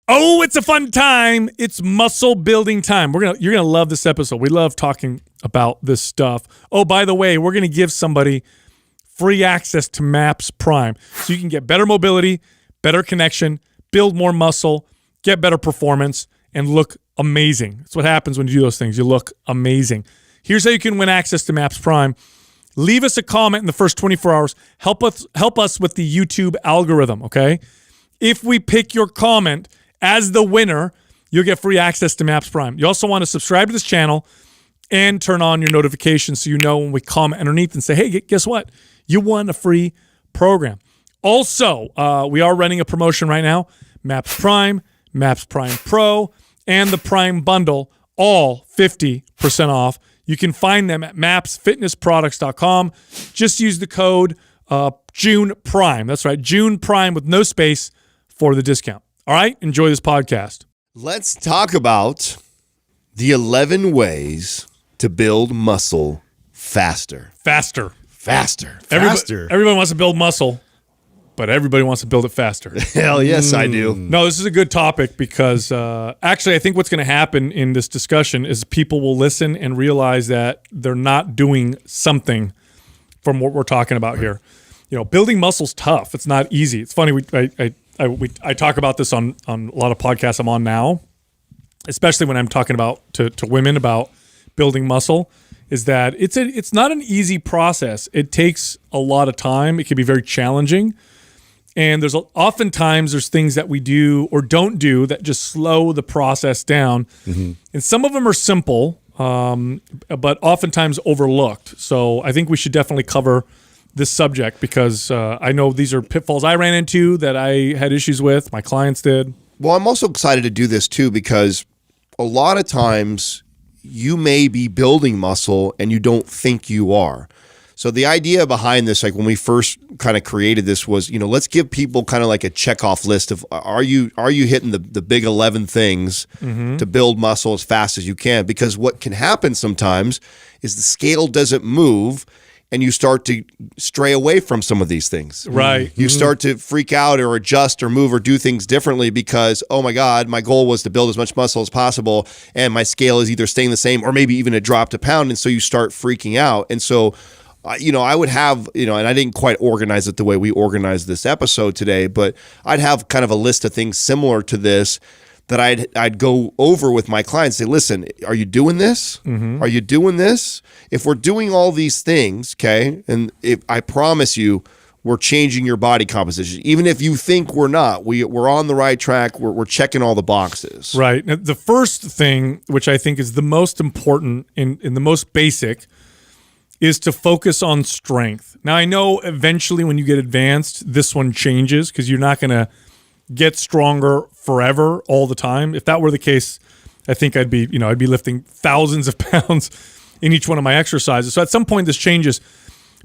Oh, it's a fun time. It's muscle building time. You're gonna love this episode. We love talking about this stuff. Oh, by the way, we're gonna give somebody free access to MAPS Prime so you can get better mobility, better connection, build more muscle, get better performance, and look amazing. That's what happens when you do those things. You look amazing. Here's how you can win access to MAPS Prime. Leave us a comment in the first 24 hours. Help us with the YouTube algorithm, okay? If we pick your comment as the winner, you'll get free access to MAPS Prime. You also want to subscribe to this channel and turn on your notifications so you know when we comment underneath and say, hey, guess what? You won a free program. Also, we are running a promotion right now. MAPS Prime, MAPS Prime Pro, and the Prime Bundle, all 50% off. You can find them at mapsfitnessproducts.com. Just use the code June Prime. That's right, June Prime with no space for the discount. All right, enjoy this podcast. Let's talk about the 11 ways to build muscle faster. Faster. Everybody wants to build muscle, but everybody wants to build it faster. Hell yes, I do. No, this is a good topic because actually I think what's going to happen in this discussion is people will listen and realize that they're not doing something from what we're talking about here. You know, building muscle's tough. It's not easy. It's funny. I talk about this on a lot of podcasts I'm on now, especially when I'm talking about to women about building muscle, is that it's not an easy process. It takes a lot of time. It can be very challenging. And oftentimes there's things that we do or don't do that just slow the process down. Mm-hmm. And some of them are simple, but oftentimes overlooked. So I think we should definitely cover this subject because I know these are pitfalls I ran into that I had issues with. My clients did. Well, I'm also excited to do this too because a lot of times you may be building muscle and you don't think you are. So the idea behind this, like when we first kind of created this was, let's give people kind of like a checkoff list of are you hitting the big 11 things to build muscle as fast as you can? Because what can happen sometimes is the scale doesn't move and you start to stray away from some of these things. Right. You start to freak out or adjust or move or do things differently because, oh my God, my goal was to build as much muscle as possible and my scale is either staying the same or maybe even it dropped a pound. And so you start freaking out. And so I would have, and I didn't quite organize it the way we organized this episode today, but I'd have kind of a list of things similar to this that I'd go over with my clients. Say, listen, are you doing this? Mm-hmm. Are you doing this? If we're doing all these things, okay, and I promise you, we're changing your body composition. Even if you think we're not, we're on the right track. We're checking all the boxes. Right. Now, the first thing, which I think is the most important and the most basic, is to focus on strength. Now, I know eventually when you get advanced, this one changes because you're not going to get stronger forever all the time. If that were the case, I think I'd be lifting thousands of pounds in each one of my exercises. So at some point this changes.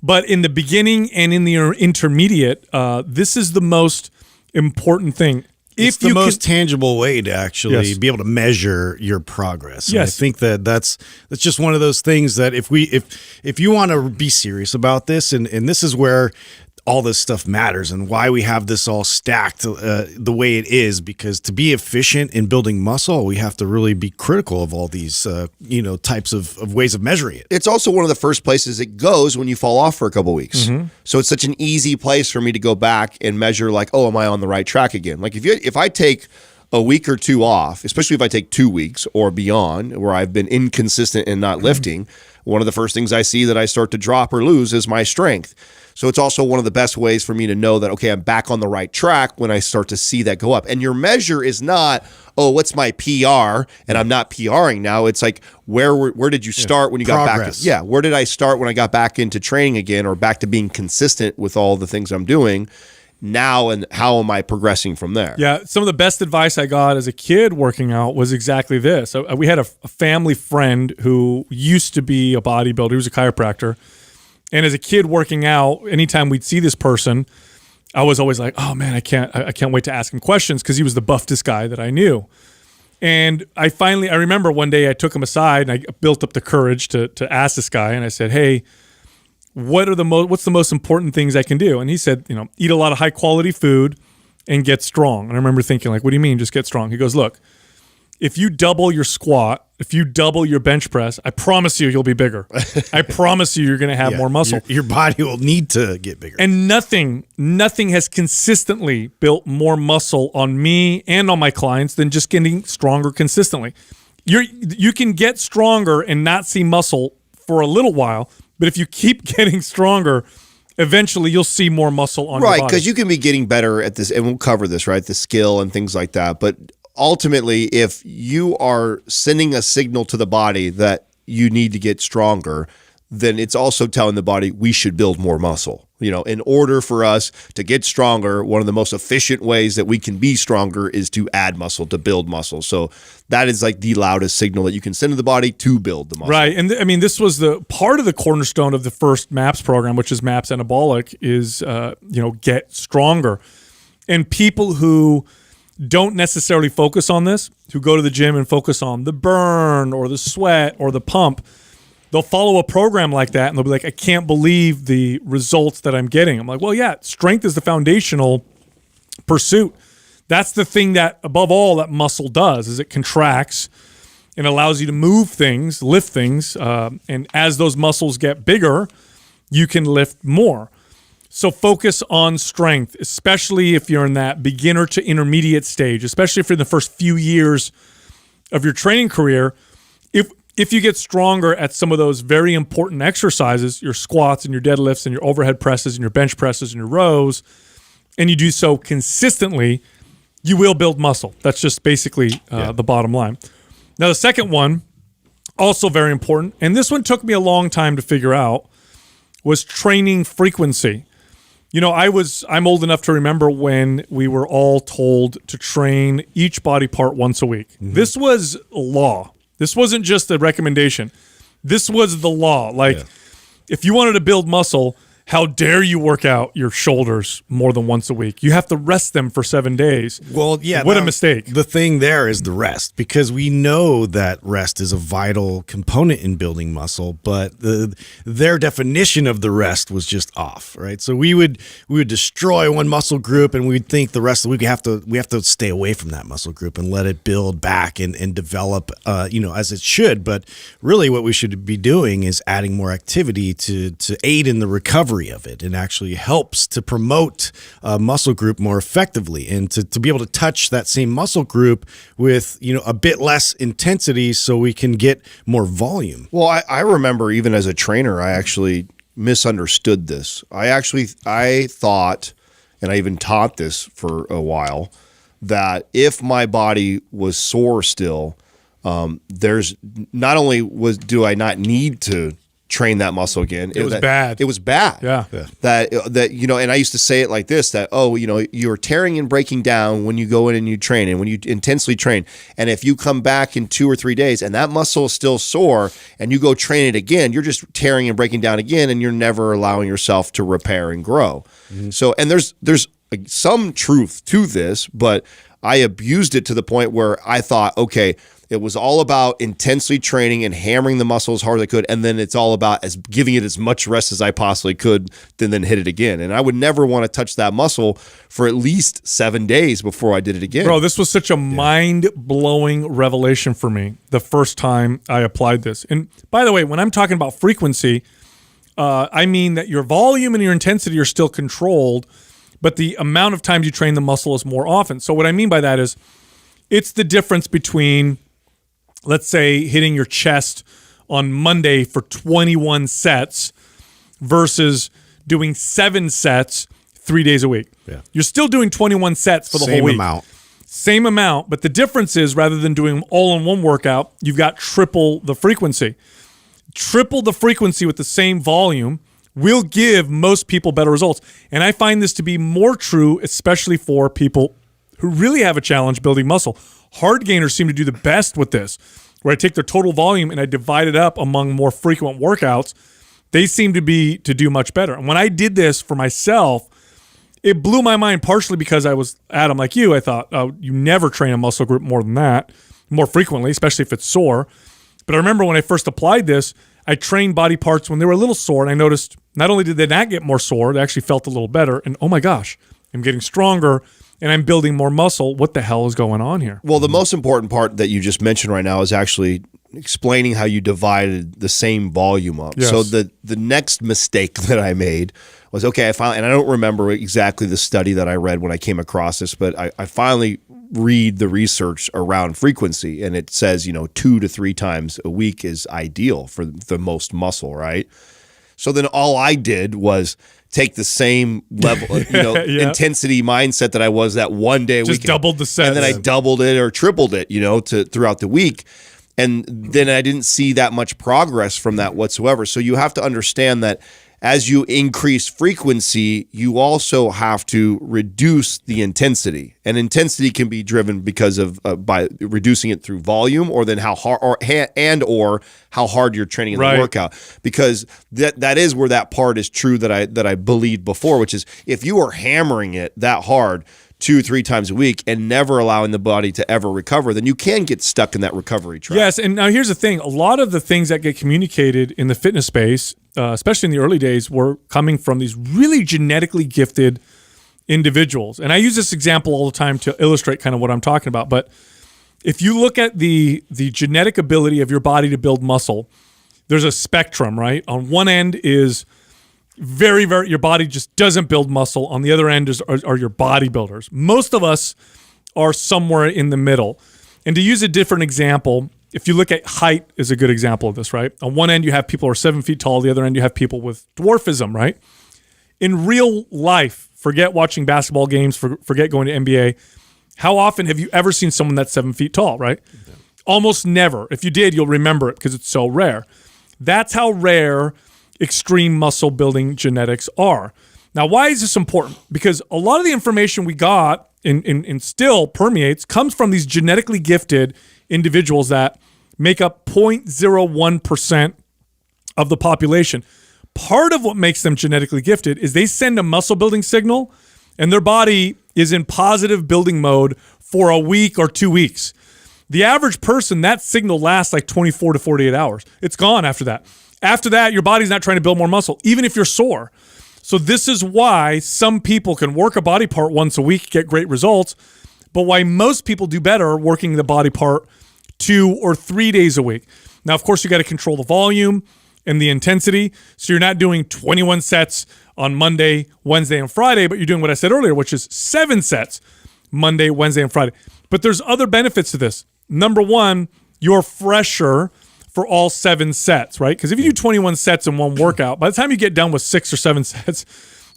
But in the beginning and in the intermediate, this is the most important thing. It's the most tangible way to actually be able to measure your progress. And I think that's just one of those things that if you want to be serious about this, and this is where all this stuff matters and why we have this all stacked the way it is, because to be efficient in building muscle, we have to really be critical of all these types of ways of measuring it. It's also one of the first places it goes when you fall off for a couple of weeks. Mm-hmm. So it's such an easy place for me to go back and measure like, oh, am I on the right track again? Like if I take a week or two off, especially if I take 2 weeks or beyond where I've been inconsistent and not lifting, one of the first things I see that I start to drop or lose is my strength. So it's also one of the best ways for me to know that, okay, I'm back on the right track when I start to see that go up. And your measure is not, oh, what's my PR? And I'm not PRing now. It's like, where did you start when you got progress. back? Where did I start when I got back into training again or back to being consistent with all the things I'm doing now, and how am I progressing from there? Yeah, some of the best advice I got as a kid working out was exactly this. We had a family friend who used to be a bodybuilder. He was a chiropractor. And as a kid working out, anytime we'd see this person, I was always like, oh man, I can't wait to ask him questions because he was the buffest guy that I knew. And I remember one day I took him aside and I built up the courage to ask this guy. And I said, hey, what's the most important things I can do? And he said, eat a lot of high quality food, and get strong. And I remember thinking, like, what do you mean just get strong? He goes, look, if you double your squat, if you double your bench press, I promise you'll be bigger. I promise you're going to have more muscle. Your body will need to get bigger. And nothing has consistently built more muscle on me and on my clients than just getting stronger consistently. You can get stronger and not see muscle for a little while, but if you keep getting stronger, eventually you'll see more muscle on your body. Right, because you can be getting better at this, and we'll cover this, right? The skill and things like that. But ultimately, if you are sending a signal to the body that you need to get stronger, then it's also telling the body we should build more muscle. In order for us to get stronger, one of the most efficient ways that we can be stronger is to add muscle, to build muscle. So that is like the loudest signal that you can send to the body to build the muscle. Right. And I mean, this was the part of the cornerstone of the first MAPS program, which is MAPS Anabolic, is, get stronger. And people who don't necessarily focus on this, who go to the gym and focus on the burn or the sweat or the pump, they'll follow a program like that and they'll be like, I can't believe the results that I'm getting. I'm like, well, yeah, strength is the foundational pursuit. That's the thing that, above all, that muscle does, is it contracts and allows you to move things, lift things. And as those muscles get bigger, you can lift more. So focus on strength, especially if you're in that beginner to intermediate stage, especially if you're in the first few years of your training career. If you get stronger at some of those very important exercises, your squats and your deadlifts and your overhead presses and your bench presses and your rows, and you do so consistently, you will build muscle. That's just basically the bottom line. Now, the second one, also very important, and this one took me a long time to figure out, was training frequency. I'm old enough to remember when we were all told to train each body part once a week. Mm-hmm. This was law. This wasn't just a recommendation. This was the law. If you wanted to build muscle, how dare you work out your shoulders more than once a week? You have to rest them for 7 days. Well, yeah. What a mistake. The thing there is the rest, because we know that rest is a vital component in building muscle, but their definition of the rest was just off, right? So we would destroy one muscle group and we'd think the rest of the week we have to stay away from that muscle group and let it build back and develop as it should. But really what we should be doing is adding more activity to aid in the recovery of it, and actually helps to promote a muscle group more effectively, and to be able to touch that same muscle group with a bit less intensity so we can get more volume. Well, I remember even as a trainer, I actually misunderstood this. I thought, and I even taught this for a while, that if my body was sore still, there's not only do I not need to train that muscle again. It was bad. It was bad. Yeah. That and I used to say it like this, that, you're tearing and breaking down when you go in and you train and when you intensely train. And if you come back in 2 or 3 days and that muscle is still sore and you go train it again, you're just tearing and breaking down again, and you're never allowing yourself to repair and grow. Mm-hmm. So, and there's some truth to this, but I abused it to the point where I thought, okay, it was all about intensely training and hammering the muscle as hard as I could, and then it's all about giving it as much rest as I possibly could, then hit it again. And I would never want to touch that muscle for at least 7 days before I did it again. Bro, this was such a mind-blowing revelation for me the first time I applied this. And by the way, when I'm talking about frequency, I mean that your volume and your intensity are still controlled, but the amount of times you train the muscle is more often. So what I mean by that is it's the difference between, let's say, hitting your chest on Monday for 21 sets versus doing 7 sets 3 days a week. Yeah. You're still doing 21 sets for the whole week. Same amount, but the difference is, rather than doing them all in one workout, you've got triple the frequency. Triple the frequency with the same volume will give most people better results. And I find this to be more true, especially for people who really have a challenge building muscle. Hard gainers seem to do the best with this, where I take their total volume and I divide it up among more frequent workouts. They seem to do much better. And when I did this for myself, it blew my mind, partially because I was, Adam, like you, I thought, oh, you never train a muscle group more than that, more frequently, especially if it's sore. But I remember when I first applied this, I trained body parts when they were a little sore, and I noticed not only did they not get more sore, they actually felt a little better. And oh my gosh, I'm getting stronger and I'm building more muscle, what the hell is going on here? Well, the most important part that you just mentioned right now is actually explaining how you divided the same volume up. Yes. So the next mistake that I made was, okay, and I don't remember exactly the study that I read when I came across this, but I finally read the research around frequency, and it says, 2 to 3 times a week is ideal for the most muscle, right? So then all I did was take the same level, intensity mindset that I was that one day a week. Just doubled the sets. And then I doubled it or tripled it, throughout the week. And then I didn't see that much progress from that whatsoever. So you have to understand that as you increase frequency, you also have to reduce the intensity. And intensity can be driven because of by reducing it through volume, or then how hard or how hard you're training in the workout. Because that is where that part is true that I believed before, which is if you are hammering it that hard 2-3 times a week and never allowing the body to ever recover, then you can get stuck in that recovery trap. Yes, and now here's the thing. A lot of the things that get communicated in the fitness space, especially in the early days, were coming from these really genetically gifted individuals. And I use this example all the time to illustrate kind of what I'm talking about. But if you look at the genetic ability of your body to build muscle, there's a spectrum, right? On one end is very, very, your body just doesn't build muscle. On the other end are your bodybuilders. Most of us are somewhere in the middle. And to use a different example, if you look at height is a good example of this, right? On one end, you have people who are 7 feet tall. The other end, you have people with dwarfism, right? In real life, forget watching basketball games, forget going to NBA. How often have you ever seen someone that's 7 feet tall, right? Yeah. Almost never. If you did, you'll remember it because it's so rare. That's how rare extreme muscle building genetics are. Now, why is this important? Because a lot of the information we got and still permeates comes from these genetically gifted individuals that make up 0.01% of the population. Part of what makes them genetically gifted is they send a muscle building signal and their body is in positive building mode for a week or 2 weeks. The average person, that signal lasts like 24 to 48 hours. It's gone after that. After that, your body's not trying to build more muscle, even if you're sore. So this is why some people can work a body part once a week, get great results, but why most people do better working the body part 2 or 3 days a week. Now, of course, you got to control the volume and the intensity. So you're not doing 21 sets on Monday, Wednesday, and Friday, but you're doing what I said earlier, which is 7 sets Monday, Wednesday, and Friday. But there's other benefits to this. Number one, you're fresher for all 7 sets, right? Because if you do 21 sets in one workout, by the time you get done with 6 or 7 sets,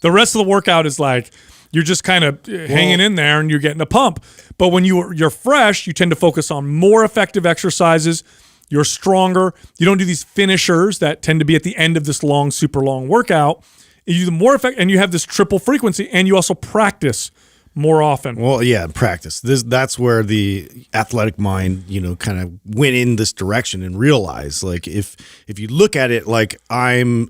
the rest of the workout is like you're just kind of hanging in there and you're getting a pump. But when you're fresh, you tend to focus on more effective exercises. You're stronger. You don't do these finishers that tend to be at the end of this long, super long workout. You do the more effective, and you have this triple frequency, and you also practice more often. Well, yeah, practice. That's where the athletic mind, kind of went in this direction and realized, like, if you look at it like I'm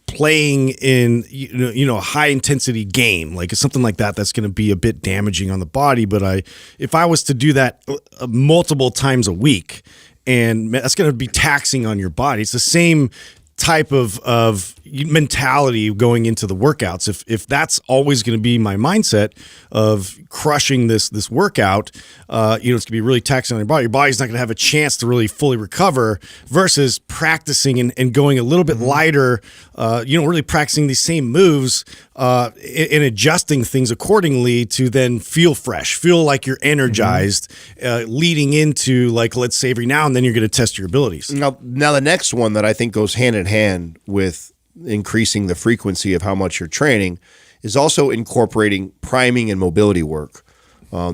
playing in a high intensity game, like something like that's going to be a bit damaging on the body. But if I was to do that multiple times a week, and that's going to be taxing on your body. It's the same type of mentality going into the workouts. If that's always going to be my mindset of crushing this workout, it's going to be really taxing on your body. Your body's not going to have a chance to really fully recover versus practicing and going a little bit lighter, really practicing these same moves and adjusting things accordingly to then feel fresh, feel like you're energized, leading into, like, let's say every now and then you're going to test your abilities. Now the next one that I think goes hand in hand with increasing the frequency of how much you're training is also incorporating priming and mobility work.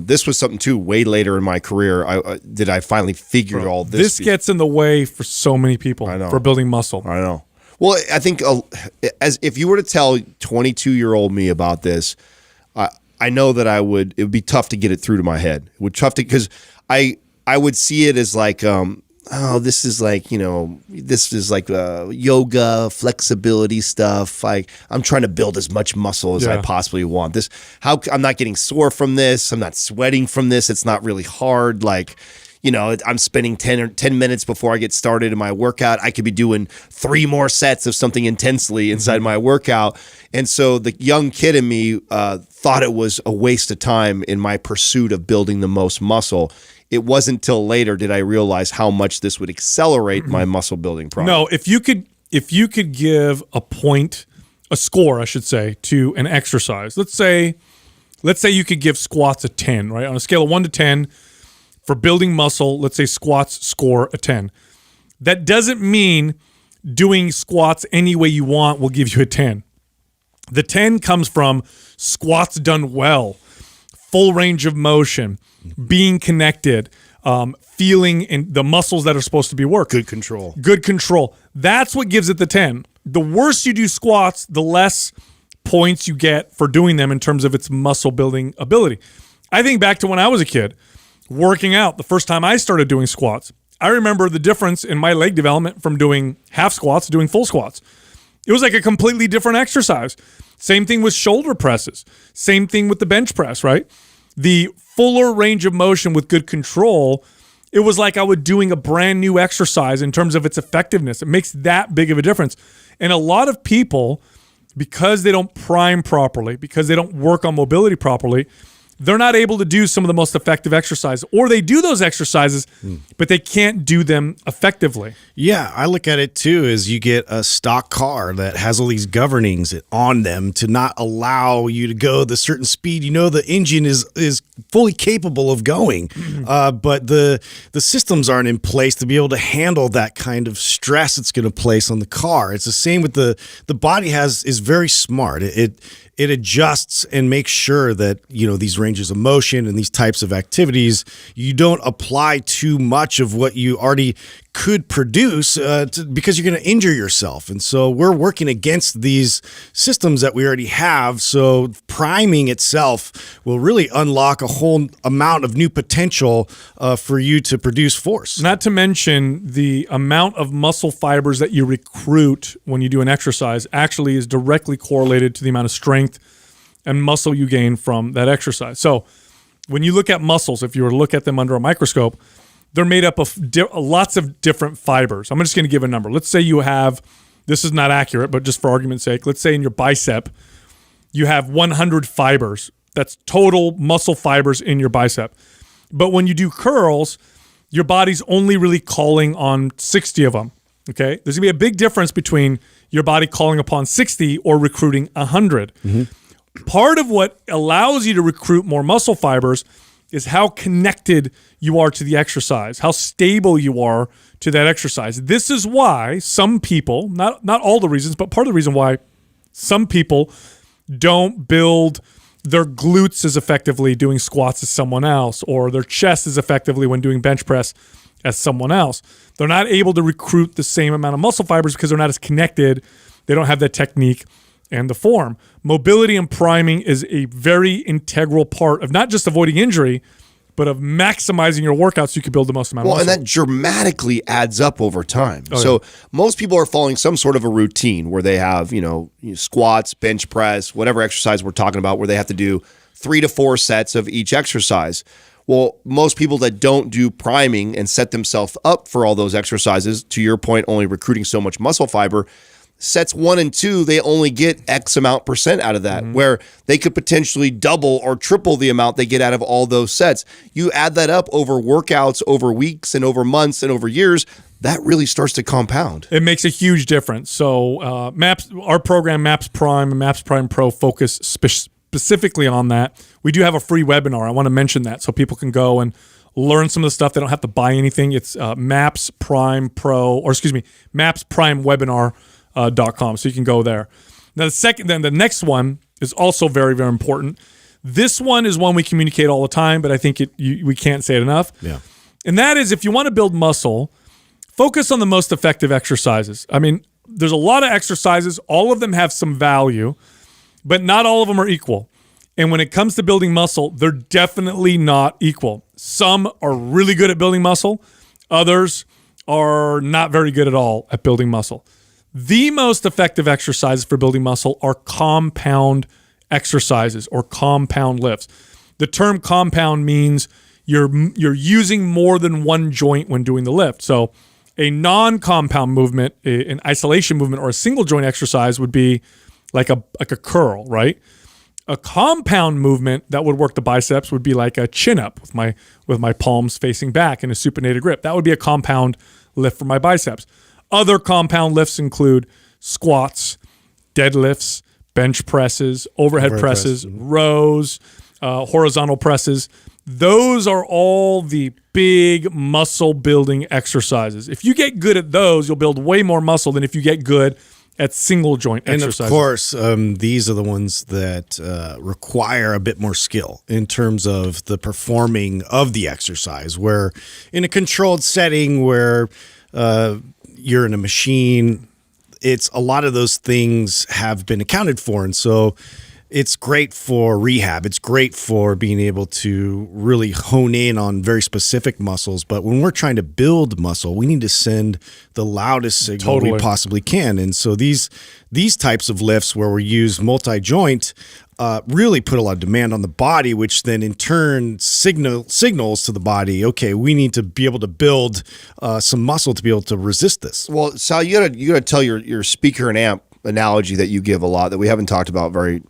This was something too way later in my career I finally figured all this. This gets in the way for so many people for building muscle. I know. Well, I think as if you were to tell 22-year-old me about this, I know that it would be tough to get it through to my head. It would tough to, because I would see it as like, this is like, this is like yoga, flexibility stuff. Like, I'm trying to build as much muscle as I possibly want. I'm not getting sore from this. I'm not sweating from this. It's not really hard. Like, I'm spending 10 minutes before I get started in my workout. I could be doing 3 more sets of something intensely inside my workout. And so the young kid in me thought it was a waste of time in my pursuit of building the most muscle. It wasn't till later did I realize how much this would accelerate my muscle building process. No, if you could give a score, I should say, to an exercise. Let's say you could give squats a 10, right? On a scale of 1 to 10 for building muscle, let's say squats score a 10. That doesn't mean doing squats any way you want will give you a 10. The 10 comes from squats done well, full range of motion, being connected, feeling in the muscles that are supposed to be worked. Good control. Good control. That's what gives it the 10. The worse you do squats, the less points you get for doing them in terms of its muscle building ability. I think back to when I was a kid, working out, the first time I started doing squats. I remember the difference in my leg development from doing half squats to doing full squats. It was like a completely different exercise. Same thing with shoulder presses. Same thing with the bench press, right? The fuller range of motion with good control, it was like I was doing a brand new exercise in terms of its effectiveness. It makes that big of a difference. And a lot of people, because they don't prime properly, because they don't work on mobility properly, they're not able to do some of the most effective exercises, or they do those exercises, but they can't do them effectively. Yeah, I look at it too as you get a stock car that has all these governings on them to not allow you to go the certain speed. The engine is fully capable of going, but the systems aren't in place to be able to handle that kind of stress it's going to place on the car. It's the same with the body is very smart. It adjusts and makes sure that, these ranges of motion and these types of activities, you don't apply too much of what you already could produce because you're going to injure yourself. And so we're working against these systems that we already have. So priming itself will really unlock a whole amount of new potential for you to produce force. Not to mention the amount of muscle fibers that you recruit when you do an exercise actually is directly correlated to the amount of strength and muscle you gain from that exercise. So when you look at muscles, if you were to look at them under a microscope, they're made up of lots of different fibers. I'm just going to give a number. Let's say you have, this is not accurate, but just for argument's sake, let's say in your bicep, you have 100 fibers. That's total muscle fibers in your bicep. But when you do curls, your body's only really calling on 60 of them, okay? There's going to be a big difference between your body calling upon 60 or recruiting 100. Part of what allows you to recruit more muscle fibers is how connected you are to the exercise, how stable you are to that exercise. This is why some people, not all the reasons, but part of the reason why some people don't build their glutes as effectively doing squats as someone else, or their chest as effectively when doing bench press as someone else. They're not able to recruit the same amount of muscle fibers because they're not as connected. They don't have that technique and the form. Mobility and priming is a very integral part of not just avoiding injury, but of maximizing your workouts so you can build the most amount of muscle. And that dramatically adds up over time. Most people are following some sort of a routine where they have, squats, bench press, whatever exercise we're talking about, where they have to do 3 to 4 sets of each exercise. Well, most people that don't do priming and set themselves up for all those exercises, to your point, only recruiting so much muscle fiber, sets 1 and 2, they only get X amount % out of that, where they could potentially double or triple the amount they get out of all those sets. You add that up over workouts, over weeks, and over months, and over years, that really starts to compound. It makes a huge difference. So our program, MAPS Prime and MAPS Prime Pro, focus specifically on that. We do have a free webinar. I want to mention that so people can go and learn some of the stuff. They don't have to buy anything. It's MAPS Prime Pro, MAPS Prime Webinar.com. So you can go there. Now the next one is also very, very important. This one is one we communicate all the time, but I think we can't say it enough. Yeah. And that is, if you want to build muscle, focus on the most effective exercises. I mean, there's a lot of exercises. All of them have some value, but not all of them are equal. And when it comes to building muscle, they're definitely not equal. Some are really good at building muscle. Others are not very good at all at building muscle. The most effective exercises for building muscle are compound exercises or compound lifts. The term compound means you're using more than one joint when doing the lift. So a non-compound movement, an isolation movement, or a single joint exercise would be like a curl, right? A compound movement that would work the biceps would be like a chin up with my palms facing back in a supinated grip. That would be a compound lift for my biceps. Other compound lifts include squats, deadlifts, bench presses, overhead presses, rows, horizontal presses. Those are all the big muscle building exercises. If you get good at those, you'll build way more muscle than if you get good at single joint exercises. And of course, these are the ones that require a bit more skill in terms of the performing of the exercise, where in a controlled setting where you're in a machine, it's a lot of those things have been accounted for. And so it's great for rehab. It's great for being able to really hone in on very specific muscles. But when we're trying to build muscle, we need to send the loudest signal we possibly can. And so these types of lifts where we use multi-joint really put a lot of demand on the body, which then in turn signals to the body, okay, we need to be able to build some muscle to be able to resist this. Well, Sal, you gotta tell your speaker and amp analogy that you give a lot that we haven't talked about very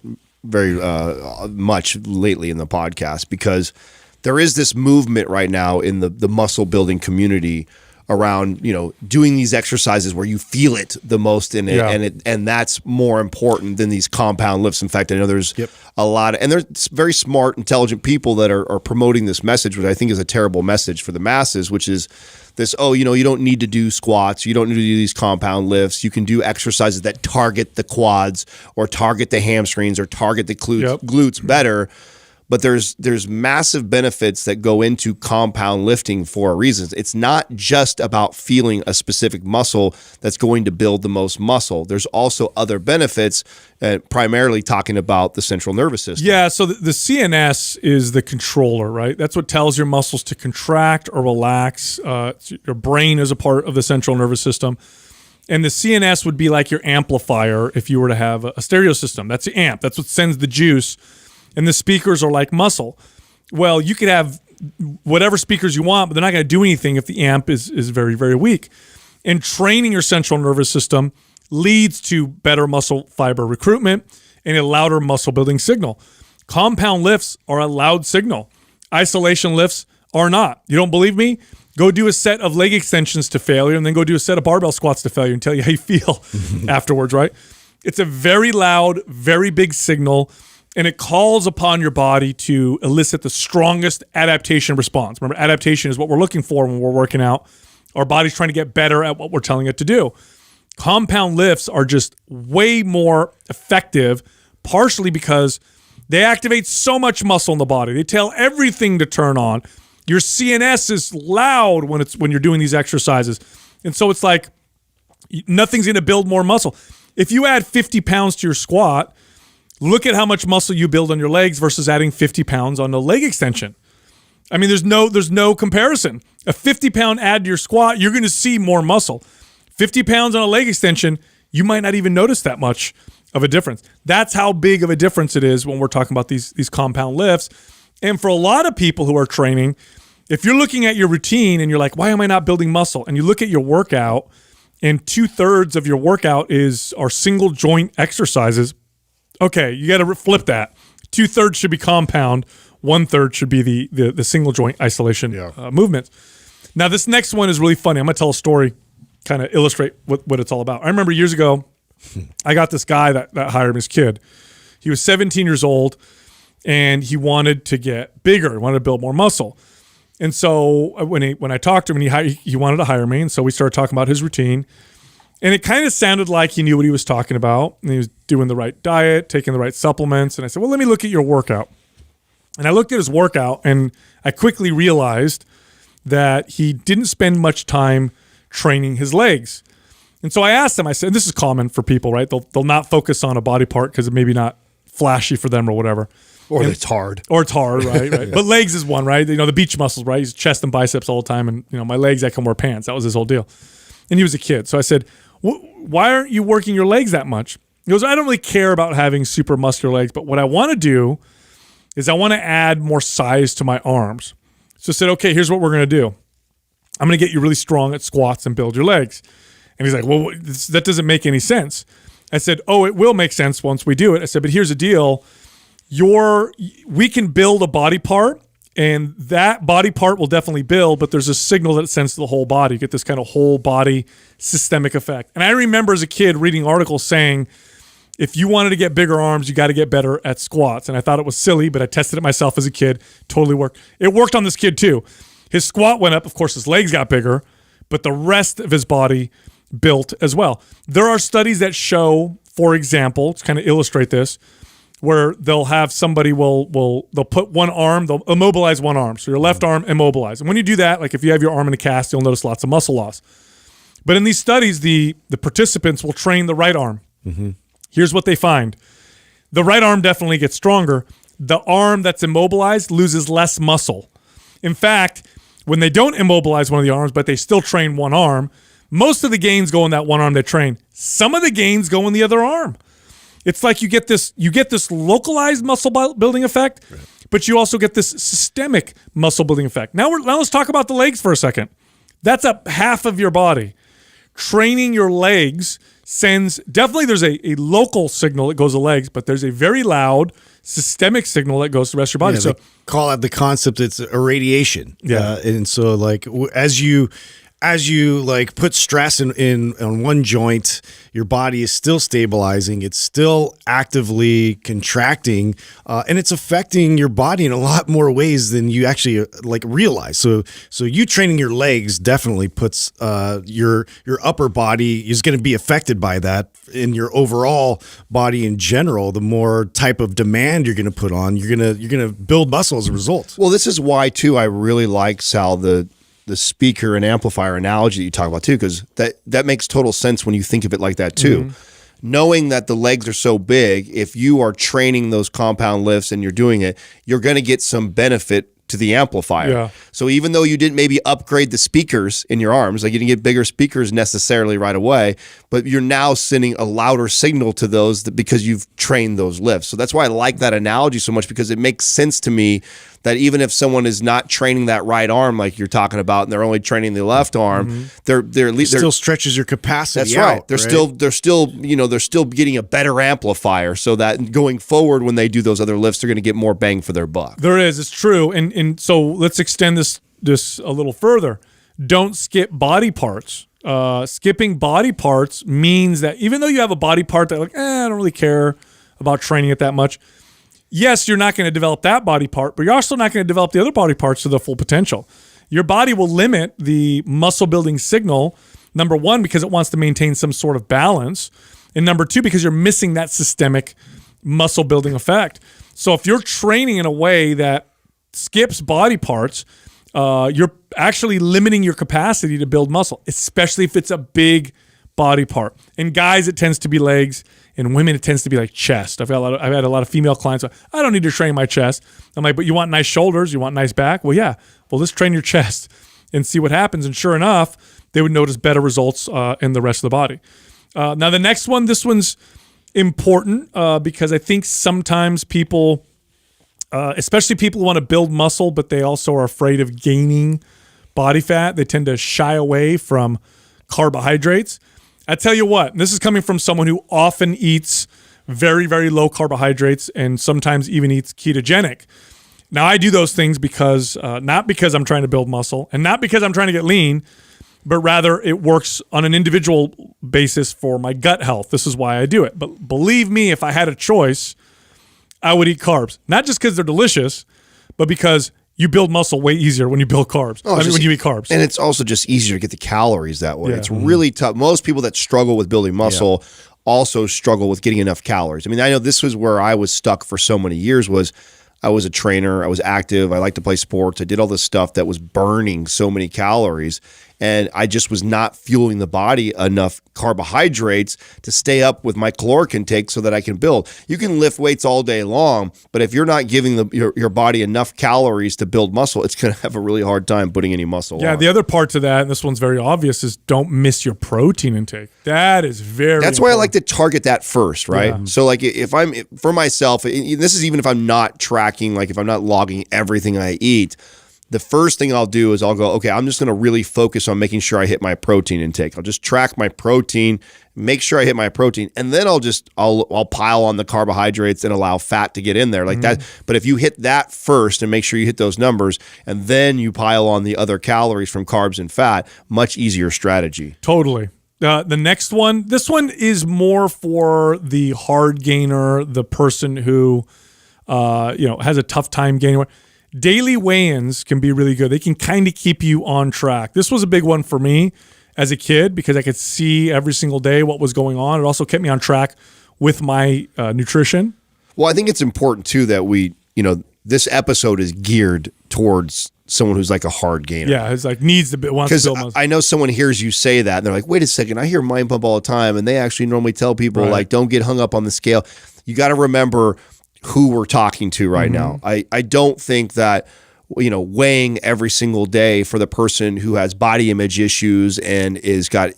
much lately in the podcast, because there is this movement right now in the muscle building community around, doing these exercises where you feel it the most in it, and that's more important than these compound lifts. In fact, I know there's a lot and there's very smart, intelligent people that are promoting this message, which I think is a terrible message for the masses, which is this, you don't need to do squats, you don't need to do these compound lifts, you can do exercises that target the quads or target the hamstrings or target the glutes better. But there's massive benefits that go into compound lifting for a reason. It's not just about feeling a specific muscle that's going to build the most muscle. There's also other benefits, primarily talking about the central nervous system. Yeah, so the CNS is the controller, right? That's what tells your muscles to contract or relax. Your brain is a part of the central nervous system. And the CNS would be like your amplifier if you were to have a stereo system. That's the amp. That's what sends the juice. And the speakers are like muscle. Well, you could have whatever speakers you want, but they're not going to do anything if the amp is very, very weak. And training your central nervous system leads to better muscle fiber recruitment and a louder muscle building signal. Compound lifts are a loud signal. Isolation lifts are not. You don't believe me? Go do a set of leg extensions to failure and then go do a set of barbell squats to failure and tell you how you feel afterwards, right? It's a very loud, very big signal. And it calls upon your body to elicit the strongest adaptation response. Remember, adaptation is what we're looking for when we're working out. Our body's trying to get better at what we're telling it to do. Compound lifts are just way more effective, partially because they activate so much muscle in the body. They tell everything to turn on. Your CNS is loud when you're doing these exercises. And so it's like nothing's going to build more muscle. If you add 50 pounds to your squat, look at how much muscle you build on your legs versus adding 50 pounds on a leg extension. I mean, there's no comparison. A 50-pound add to your squat, you're going to see more muscle. 50 pounds on a leg extension, you might not even notice that much of a difference. That's how big of a difference it is when we're talking about these compound lifts. And for a lot of people who are training, if you're looking at your routine and you're like, why am I not building muscle? And you look at your workout and 2/3 of your workout are single joint exercises. Okay, you got to flip that. 2/3 should be compound. 1/3 should be the single joint isolation movements. Now, this next one is really funny. I'm going to tell a story, kind of illustrate what it's all about. I remember years ago, I got this guy that hired me, his kid. He was 17 years old, and he wanted to get bigger. He wanted to build more muscle. And so when I talked to him, and he wanted to hire me, and so we started talking about his routine. And it kind of sounded like he knew what he was talking about. And he was doing the right diet, taking the right supplements. And I said, well, let me look at your workout. And I looked at his workout, and I quickly realized that he didn't spend much time training his legs. And so I asked him, I said, this is common for people, right? They'll not focus on a body part because it may be not flashy for them or whatever. It's hard. Or it's hard, right? Right. But legs is one, right? The beach muscles, right? He's chest and biceps all the time. And, my legs, I can wear pants. That was his whole deal. And he was a kid. So I said, why aren't you working your legs that much? He goes, I don't really care about having super muscular legs, but what I want to do is I want to add more size to my arms. So I said, okay, here's what we're going to do. I'm going to get you really strong at squats and build your legs. And he's like, well, that doesn't make any sense. I said, oh, it will make sense once we do it. I said, but here's the deal. We can build a body part, and that body part will definitely build, but there's a signal that it sends to the whole body. You get this kind of whole body systemic effect. And I remember as a kid reading articles saying, if you wanted to get bigger arms, you got to get better at squats. And I thought it was silly, but I tested it myself as a kid. Totally worked. It worked on this kid too. His squat went up. Of course, his legs got bigger, but the rest of his body built as well. There are studies that show, for example, to kind of illustrate this, where they'll have somebody they'll put one arm, they'll immobilize one arm. So your left arm immobilized. And when you do that, like if you have your arm in a cast, you'll notice lots of muscle loss. But in these studies, the participants will train the right arm. Mm-hmm. Here's what they find. The right arm definitely gets stronger. The arm that's immobilized loses less muscle. In fact, when they don't immobilize one of the arms, but they still train one arm, most of the gains go in that one arm they train. Some of the gains go in the other arm. It's like you get this localized muscle building effect, right, but you also get this systemic muscle building effect. Now let's talk about the legs for a second. That's up half of your body. Training your legs definitely there's a local signal that goes to legs, but there's a very loud systemic signal that goes to the rest of your body. Yeah, so call out the concept, it's irradiation. Yeah. And so like as you like put stress in on one joint, your body is still stabilizing. It's still actively contracting, and it's affecting your body in a lot more ways than you actually like realize. So you training your legs definitely puts your upper body is going to be affected by that. In your overall body in general, the more type of demand you're going to put on, you're gonna build muscle as a result. Well, this is why too I really like, Sal, the speaker and amplifier analogy that you talk about too, because that makes total sense when you think of it like that too. Mm-hmm. Knowing that the legs are so big, if you are training those compound lifts and you're doing it, you're going to get some benefit to the amplifier. Yeah. So even though you didn't maybe upgrade the speakers in your arms, like you didn't get bigger speakers necessarily right away, but you're now sending a louder signal to those because you've trained those lifts. So that's why I like that analogy so much, because it makes sense to me that even if someone is not training that right arm like you're talking about, and they're only training the left arm, mm-hmm, they're at least still stretches your capacity. That's right. They're still getting a better amplifier, so that going forward when they do those other lifts, they're going to get more bang for their buck. There is, it's true, and so let's extend this a little further. Don't skip body parts. Skipping body parts means that even though you have a body part that like, I don't really care about training it that much. Yes, you're not going to develop that body part, but you're also not going to develop the other body parts to their full potential. Your body will limit the muscle building signal, number one, because it wants to maintain some sort of balance, and number two, because you're missing that systemic muscle building effect. So if you're training in a way that skips body parts, you're actually limiting your capacity to build muscle, especially if it's a big body part. In guys, it tends to be legs. In women, it tends to be like chest. I've had a lot of female clients. I don't need to train my chest. I'm like, but you want nice shoulders? You want nice back? Well, yeah. Well, let's train your chest and see what happens. And sure enough, they would notice better results in the rest of the body. Now, the next one, this one's important because I think sometimes people, especially people who want to build muscle, but they also are afraid of gaining body fat, they tend to shy away from carbohydrates. I tell you what, this is coming from someone who often eats very, very low carbohydrates and sometimes even eats ketogenic. Now, I do those things because not because I'm trying to build muscle and not because I'm trying to get lean, but rather it works on an individual basis for my gut health. This is why I do it. But believe me, if I had a choice, I would eat carbs. Not just because they're delicious, but because you build muscle way easier when you build carbs. When you eat carbs. And it's also just easier to get the calories that way. Yeah. It's really tough. Most people that struggle with building muscle also struggle with getting enough calories. I mean, I know this was where I was stuck for so many years was I was a trainer. I was active. I liked to play sports. I did all this stuff that was burning so many calories. And I just was not fueling the body enough carbohydrates to stay up with my caloric intake so that I can build. You can lift weights all day long, but if you're not giving your body enough calories to build muscle, it's going to have a really hard time putting any muscle on. Yeah, the other part to that, and this one's very obvious, is don't miss your protein intake. That is very That's important. why I like to target that first, right? Yeah. So like if I'm, for myself, this is even if I'm not tracking, like if I'm not logging everything I eat, the first thing I'll do is I'll go, okay, I'm just going to really focus on making sure I hit my protein intake. I'll just track my protein, make sure I hit my protein, and then I'll pile on the carbohydrates and allow fat to get in there like that. But if you hit that first and make sure you hit those numbers, and then you pile on the other calories from carbs and fat, much easier strategy. Totally. The next one, this one is more for the hard gainer, the person who, has a tough time gaining weight. Daily weigh-ins can be really good. They can kind of keep you on track. This was a big one for me as a kid because I could see every single day what was going on. It also kept me on track with my nutrition. Well, I think it's important too that this episode is geared towards someone who's like a hard gainer. Yeah, it's like wants to build muscle. I know someone hears you say that and they're like, wait a second, I hear Mind Pump all the time, and they actually normally tell people like, don't get hung up on the scale. You got to remember who we're talking to right now. I don't think that weighing every single day for the person who has body image issues and is got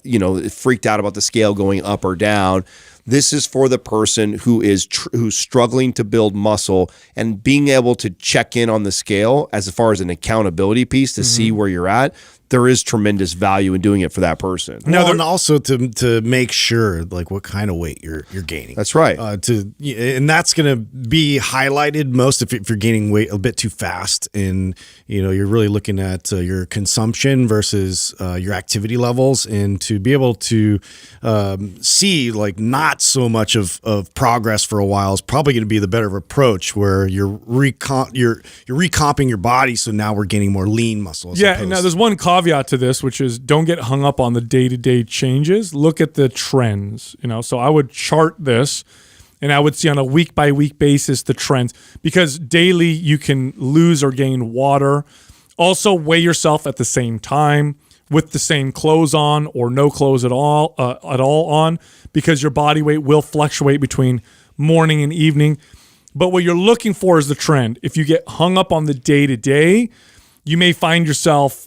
freaked out about the scale going up or down. This is for the person who is who's struggling to build muscle, and being able to check in on the scale as far as an accountability piece to see where you're at. There is tremendous value in doing it for that person. Well, and also to make sure like what kind of weight you're gaining. That's right. And that's going to be highlighted most if you're gaining weight a bit too fast, and you're really looking at your consumption versus your activity levels, and to be able to see like not so much of progress for a while is probably going to be the better approach, where you're recomping your body. So now we're gaining more lean muscle. Now there's one caveat to this, which is don't get hung up on the day-to-day changes. Look at the trends. So I would chart this, and I would see on a week-by-week basis the trends, because daily you can lose or gain water. Also, weigh yourself at the same time with the same clothes on or no clothes at all on, because your body weight will fluctuate between morning and evening. But what you're looking for is the trend. If you get hung up on the day-to-day, you may find yourself,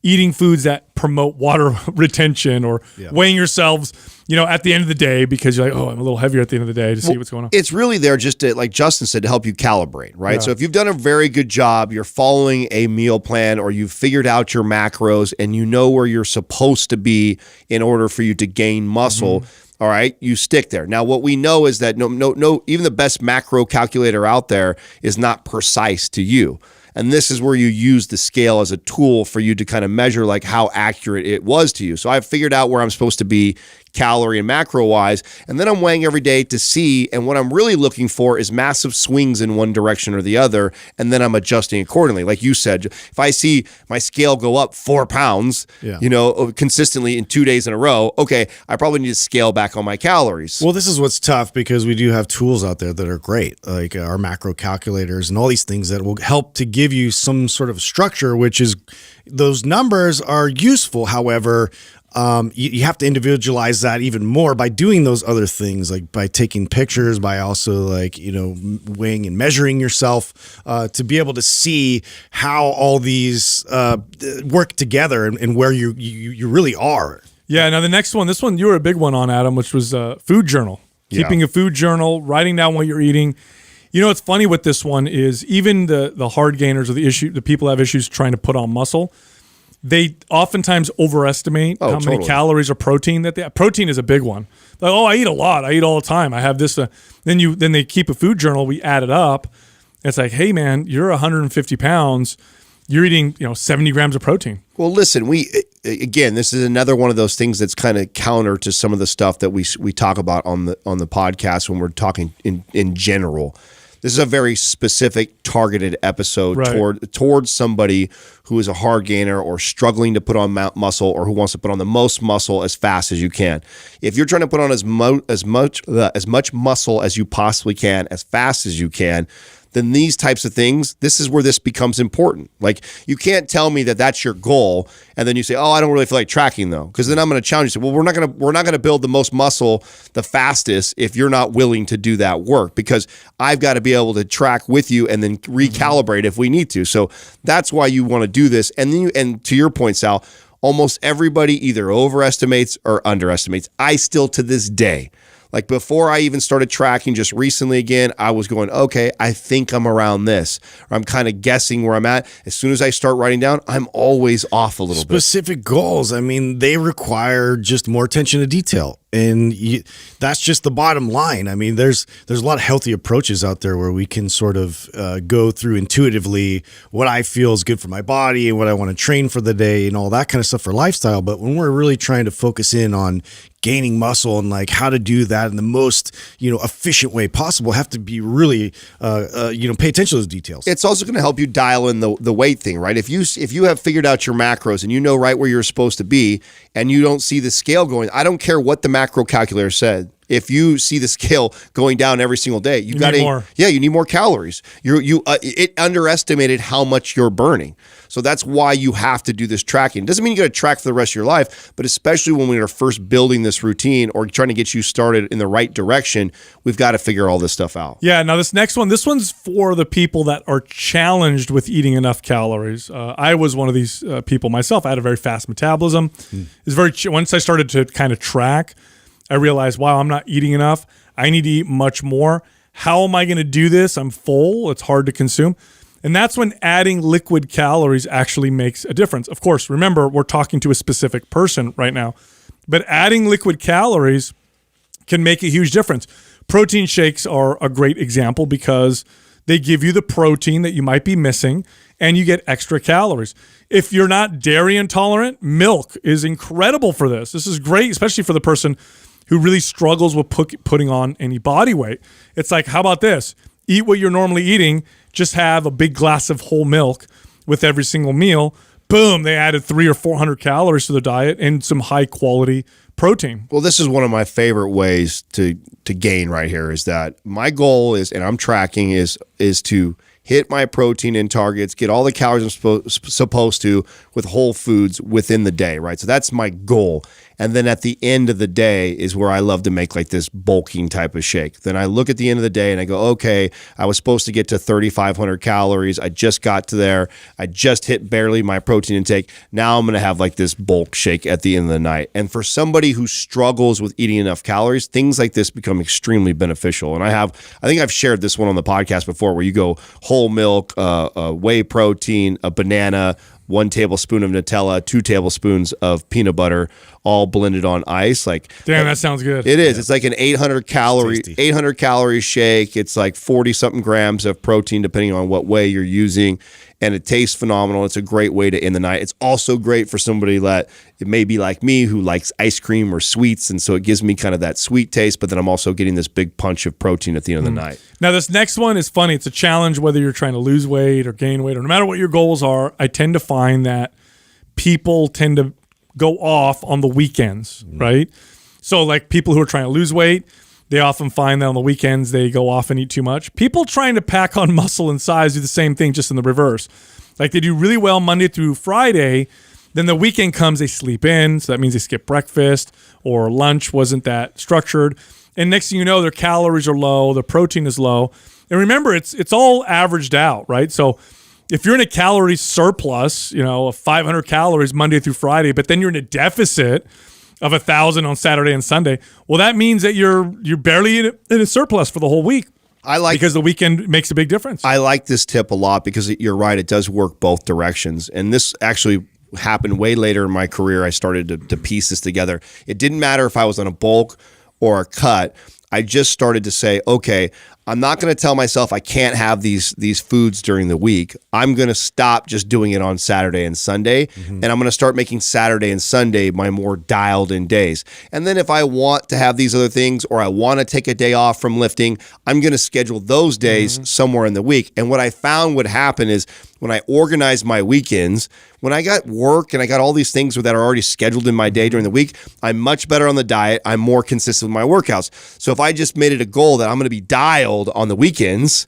eating foods that promote water retention, or weighing yourselves, at the end of the day, because you're like, oh, I'm a little heavier at the end of the day to see what's going on. It's really there just to, like Justin said, to help you calibrate, right? Yeah. So if you've done a very good job, you're following a meal plan, or you've figured out your macros and you know where you're supposed to be in order for you to gain muscle. All right, you stick there. Now, what we know is that no, even the best macro calculator out there is not precise to you. And this is where you use the scale as a tool for you to kind of measure like how accurate it was to you. So I've figured out where I'm supposed to be calorie and macro wise, and then I'm weighing every day to see, and what I'm really looking for is massive swings in one direction or the other, and then I'm adjusting accordingly. Like you said, if I see my scale go up 4 pounds, consistently in 2 days in a row, okay, I probably need to scale back on my calories. Well, this is what's tough, because we do have tools out there that are great, like our macro calculators and all these things that will help to give you some sort of structure, which is, those numbers are useful. However, you have to individualize that even more by doing those other things, like by taking pictures, by also weighing and measuring yourself, to be able to see how all these work together and where you really are. Yeah. Now the next one, this one you were a big one on, Adam, which was food journal. Keeping a food journal, writing down what you're eating. What's funny with this one is even the hard gainers, or the people who have issues trying to put on muscle, they oftentimes overestimate how many calories or protein that they have. Protein is a big one. Like, I eat a lot. I eat all the time. I have this. Then they keep a food journal. We add it up. It's like, hey man, you're 150 pounds. You're eating 70 grams of protein. Well, listen, this is another one of those things that's kind of counter to some of the stuff that we talk about on the podcast when we're talking in general. This is a very specific, targeted episode towards somebody who is a hard gainer or struggling to put on muscle, or who wants to put on the most muscle as fast as you can. If you're trying to put on as much muscle as you possibly can, as fast as you can, then these types of things, this is where this becomes important. Like, you can't tell me that that's your goal, and then you say, I don't really feel like tracking though, because then I'm going to challenge you. Say, well, we're not going to build the most muscle the fastest if you're not willing to do that work, because I've got to be able to track with you and then recalibrate if we need to. So that's why you want to do this. And then and to your point, Sal, almost everybody either overestimates or underestimates. I still, to this day, Like before I even started tracking just recently again, I was going, okay, I think I'm around this, or I'm kind of guessing where I'm at. As soon as I start writing down, I'm always off a little bit. Specific goals, I mean, they require just more attention to detail. And that's just the bottom line. I mean, there's a lot of healthy approaches out there where we can sort of go through intuitively what I feel is good for my body and what I want to train for the day and all that kind of stuff for lifestyle. But when we're really trying to focus in on gaining muscle and like how to do that in the most, efficient way possible, have to be really, pay attention to those details. It's also going to help you dial in the weight thing, right? If you have figured out your macros and you know right where you're supposed to be and you don't see the scale going, I don't care what the macro calculator said. If you see the scale going down every single day, you got more. Yeah, you need more calories. It underestimated how much you're burning. So that's why you have to do this tracking. It doesn't mean you got to track for the rest of your life, but especially when we are first building this routine or trying to get you started in the right direction, we've got to figure all this stuff out. Yeah, now this one's for the people that are challenged with eating enough calories. I was one of these people myself. I had a very fast metabolism. Once I started to kind of track, I realized, wow, I'm not eating enough. I need to eat much more. How am I going to do this? I'm full. It's hard to consume. And that's when adding liquid calories actually makes a difference. Of course, remember, we're talking to a specific person right now. But adding liquid calories can make a huge difference. Protein shakes are a great example because they give you the protein that you might be missing and you get extra calories. If you're not dairy intolerant, milk is incredible for this. This is great, especially for the person who really struggles with putting on any body weight. It's like, how about this? Eat what you're normally eating, just have a big glass of whole milk with every single meal. Boom, they added 300 or 400 calories to the diet and some high quality protein. Well, this is one of my favorite ways to gain right here is that my goal is, and I'm tracking, is to hit my protein in targets, get all the calories I'm supposed to with whole foods within the day, right? So that's my goal. And then at the end of the day is where I love to make like this bulking type of shake. Then I look at the end of the day and I go, okay, I was supposed to get to 3,500 calories. I just got to there. I just hit barely my protein intake. Now I'm going to have like this bulk shake at the end of the night. And for somebody who struggles with eating enough calories, things like this become extremely beneficial. And I think I've shared this one on the podcast before where you go whole milk, whey protein, a banana, 1 tablespoon of Nutella, 2 tablespoons of peanut butter, all blended on ice. Damn, that sounds good. It is. Yeah. It's like an 800 calorie shake. It's like 40 something grams of protein, depending on what whey you're using. And it tastes phenomenal. It's a great way to end the night. It's also great for somebody that it may be like me who likes ice cream or sweets. And so it gives me kind of that sweet taste, but then I'm also getting this big punch of protein at the end of the night. Now, this next one is funny. It's a challenge whether you're trying to lose weight or gain weight or no matter what your goals are. I tend to find that people tend to go off on the weekends, right? So like people who are trying to lose weight, they often find that on the weekends they go off and eat too much. People trying to pack on muscle and size do the same thing, just in the reverse. Like they do really well Monday through Friday, then the weekend comes, they sleep in, so that means they skip breakfast or lunch wasn't that structured. And next thing you know, their calories are low, their protein is low. And remember, it's all averaged out, right? So if you're in a calorie surplus, of 500 calories Monday through Friday, but then you're in a deficit of 1,000 on Saturday and Sunday, well, that means that you're barely in a surplus for the whole week. Because the weekend makes a big difference. I like this tip a lot because you're right. It does work both directions. And this actually happened way later in my career. I started to piece this together. It didn't matter if I was on a bulk or a cut. I just started to say, okay, I'm not going to tell myself I can't have these foods during the week. I'm going to stop just doing it on Saturday and Sunday, and I'm going to start making Saturday and Sunday my more dialed in days. And then if I want to have these other things or I want to take a day off from lifting, I'm going to schedule those days somewhere in the week. And what I found would happen is when I organized my weekends, when I got work and I got all these things that are already scheduled in my day during the week, I'm much better on the diet. I'm more consistent with my workouts. So if I just made it a goal that I'm going to be dialed on the weekends,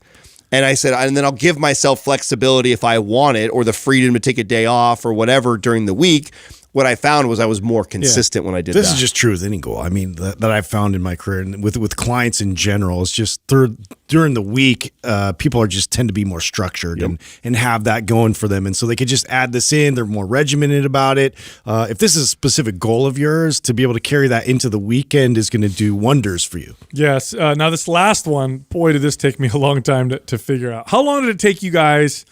and I said, and then I'll give myself flexibility if I want it or the freedom to take a day off or whatever during the week, what I found was I was more consistent when I did this that. Is just true with any goal. I mean, that I've found in my career and with clients in general, it's just during the week, people are just tend to be more structured and have that going for them. And so they could just add this in. They're more regimented about it. If this is a specific goal of yours, to be able to carry that into the weekend is going to do wonders for you. Yes. Now this last one, boy, did this take me a long time to figure out. How long did it take you guys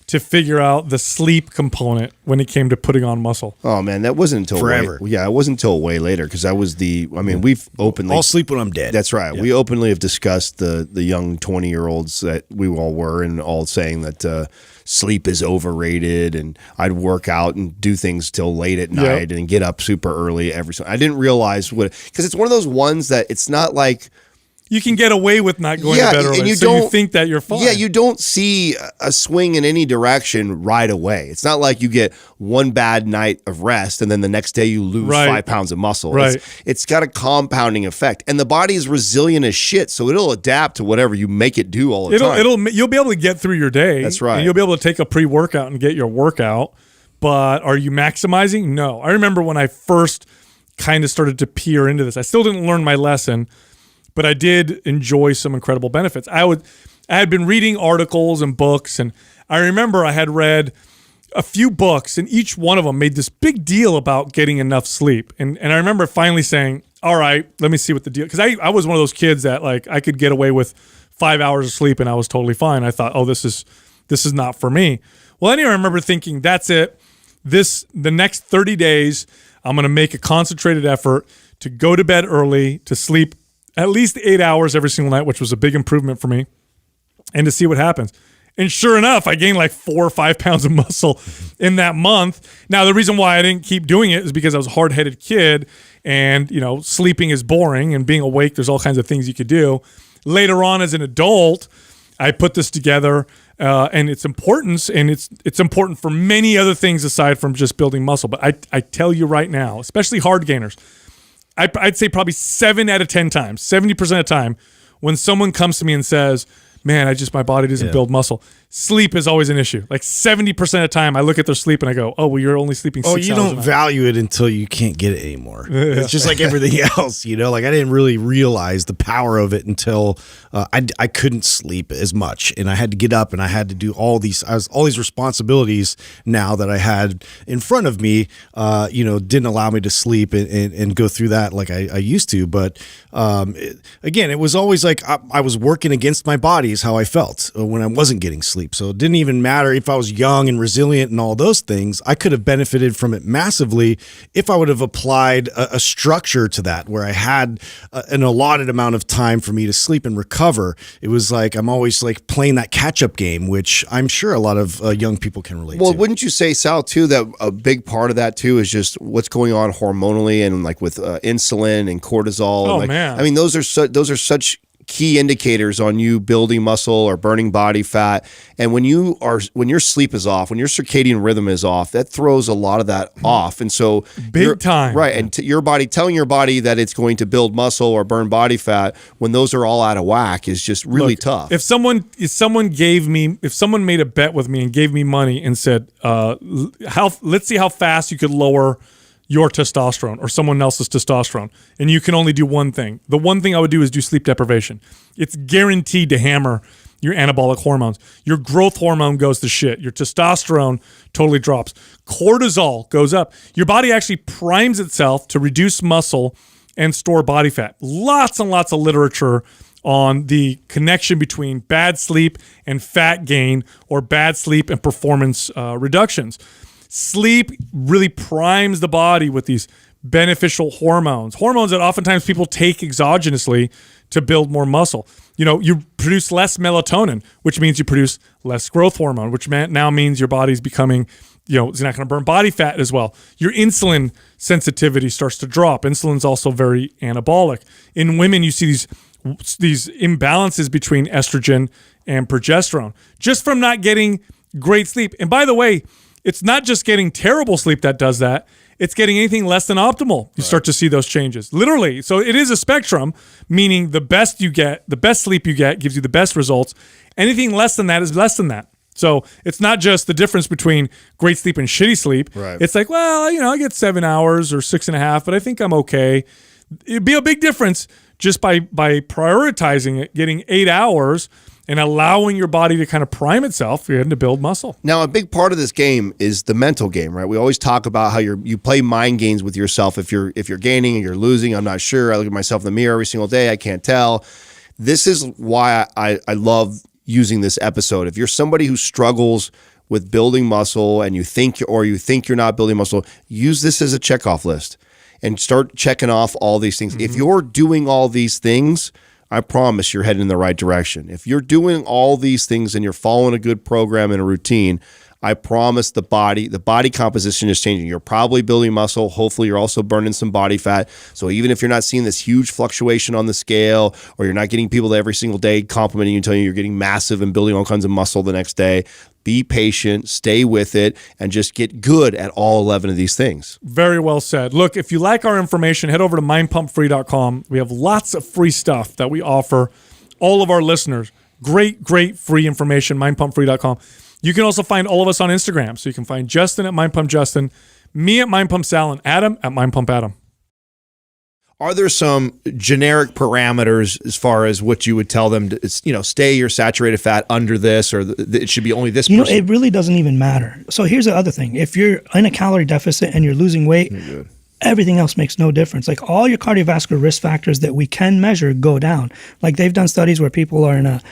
to figure out the sleep component when it came to putting on muscle? Oh man, that wasn't until forever. It wasn't until way later because we've openly. I'll sleep when I'm dead. That's right. Yeah. We openly have discussed the young 20-year-olds that we all were, and all saying that sleep is overrated, and I'd work out and do things till late at night and get up super early every. I didn't realize because it's one of those ones that it's not like. You can get away with not going to bed early, and you think that you're fine. Yeah, you don't see a swing in any direction right away. It's not like you get one bad night of rest and then the next day you lose 5 pounds of muscle. Right. It's got a compounding effect, and the body is resilient as shit, so it'll adapt to whatever you make it do all the time. You'll be able to get through your day. That's right. And you'll be able to take a pre-workout and get your workout, but are you maximizing? No. I remember when I first kind of started to peer into this. I still didn't learn my lesson, but I did enjoy some incredible benefits. I had been reading articles and books, and I remember I had read a few books, and each one of them made this big deal about getting enough sleep. And I remember finally saying, all right, let me see what the deal, because I was one of those kids that like I could get away with 5 hours of sleep and I was totally fine. I thought, oh, this is not for me. Well, anyway, I remember thinking, that's it. The next 30 days, I'm going to make a concentrated effort to go to bed early, to sleep at least 8 hours every single night, which was a big improvement for me, and to see what happens. And sure enough, I gained like 4 or 5 pounds of muscle in that month. Now, the reason why I didn't keep doing it is because I was a hard-headed kid, and sleeping is boring, and being awake, there's all kinds of things you could do. Later on, as an adult, I put this together, and its importance, and it's important for many other things aside from just building muscle. But I tell you right now, especially hard gainers, I'd say probably 7 out of 10 times, 70% of the time, when someone comes to me and says, man, my body doesn't build muscle, sleep is always an issue. Like 70% of the time I look at their sleep and I go, oh, well, you're only sleeping 6 hours. Oh, you don't value it until you can't get it anymore. It's just like everything else, like I didn't really realize the power of it until I couldn't sleep as much, and I had to get up and I had to do all these responsibilities now that I had in front of me, didn't allow me to sleep and go through that like I used to. But again, it was always like I was working against my body is how I felt when I wasn't getting sleep. So it didn't even matter if I was young and resilient and all those things. I could have benefited from it massively if I would have applied a structure to that, where I had an allotted amount of time for me to sleep and recover. It was like I'm always like playing that catch-up game, which I'm sure a lot of young people can relate to. Well, wouldn't you say, Sal, too, that a big part of that too is just what's going on hormonally and like with insulin and cortisol? Oh, and man. I mean, those are such key indicators on you building muscle or burning body fat. And when your sleep is off, when your circadian rhythm is off, that throws a lot of that off. And so big time. Right. And your body telling your body that it's going to build muscle or burn body fat when those are all out of whack is just really tough. If someone made a bet with me and gave me money and said, let's see how fast you could lower your testosterone or someone else's testosterone, and you can only do one thing. The one thing I would do is do sleep deprivation. It's guaranteed to hammer your anabolic hormones. Your growth hormone goes to shit. Your testosterone totally drops. Cortisol goes up. Your body actually primes itself to reduce muscle and store body fat. Lots and lots of literature on the connection between bad sleep and fat gain, or bad sleep and performance reductions. Sleep really primes the body with these beneficial hormones that oftentimes people take exogenously to build more muscle. You produce less melatonin, which means you produce less growth hormone, which now means your body's becoming, it's not going to burn body fat as well. Your insulin sensitivity starts to drop. Insulin's also very anabolic. In women, you see these imbalances between estrogen and progesterone just from not getting great sleep. And by the way, it's not just getting terrible sleep that does that. It's getting anything less than optimal. You start to see those changes. Literally. So it is a spectrum, meaning the best sleep you get gives you the best results. Anything less than that is less than that. So it's not just the difference between great sleep and shitty sleep. Right. It's like, well, I get 7 hours or 6.5, but I think I'm okay. It'd be a big difference just by prioritizing it, getting 8 hours and allowing your body to kind of prime itself to build muscle. Now, a big part of this game is the mental game, right? We always talk about how you play mind games with yourself. If you're gaining and you're losing, I'm not sure. I look at myself in the mirror every single day. I can't tell. This is why I love using this episode. If you're somebody who struggles with building muscle and you think you're not building muscle, use this as a checkoff list and start checking off all these things. If you're doing all these things, I promise you're heading in the right direction. If you're doing all these things and you're following a good program and a routine, I promise the body composition is changing. You're probably building muscle. Hopefully you're also burning some body fat. So even if you're not seeing this huge fluctuation on the scale, or you're not getting people every single day complimenting you, telling you you're getting massive and building all kinds of muscle the next day, be patient, stay with it, and just get good at all 11 of these things. Very well said. Look, if you like our information, head over to mindpumpfree.com. We have lots of free stuff that we offer all of our listeners. Great free information, mindpumpfree.com. You can also find all of us on Instagram. So you can find Justin at mindpumpjustin, me at mindpumpsal, and Adam at mindpumpadam. Are there some generic parameters as far as what you would tell them to, stay your saturated fat under this, or it should be only this percent? It really doesn't even matter. So here's the other thing. If you're in a calorie deficit and you're losing weight, everything else makes no difference. Like all your cardiovascular risk factors that we can measure go down. Like they've done studies where people are in a